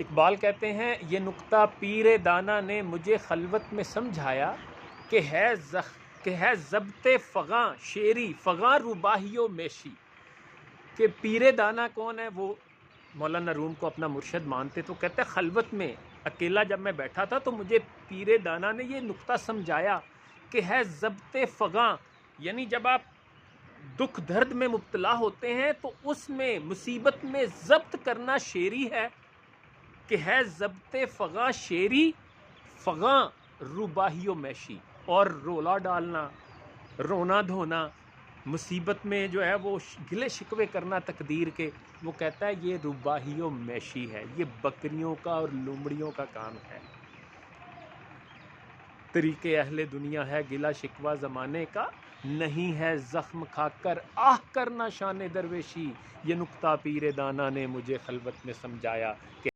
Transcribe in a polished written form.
اقبال کہتے ہیں یہ نکتہ پیر دانا نے مجھے خلوت میں سمجھایا کہ ہے ضبط فغاں شیری فغاں روباہی و میشی. کہ پیر دانا کون ہے؟ وہ مولانا روم کو اپنا مرشد مانتے. تو کہتے ہیں خلوت میں اکیلا جب میں بیٹھا تھا تو مجھے پیر دانا نے یہ نکتہ سمجھایا کہ ہے ضبط فغاں، یعنی جب آپ دکھ درد میں مبتلا ہوتے ہیں تو اس میں مصیبت میں ضبط کرنا شیری ہے. کہ ہے ضبط فغاں شیری فغاں روباہی و میشی، اور رولا ڈالنا، رونا دھونا، مصیبت میں جو ہے وہ گلے شکوے کرنا تقدیر کے، وہ کہتا ہے یہ روباہی و میشی ہے، یہ بکریوں کا اور لومڑیوں کا کام ہے. طریقے اہل دنیا ہے گلا شکوہ زمانے کا، نہیں ہے زخم کھا کر آہ کرنا شان درویشی. یہ نکتہ پیر دانا نے مجھے خلوت میں سمجھایا کہ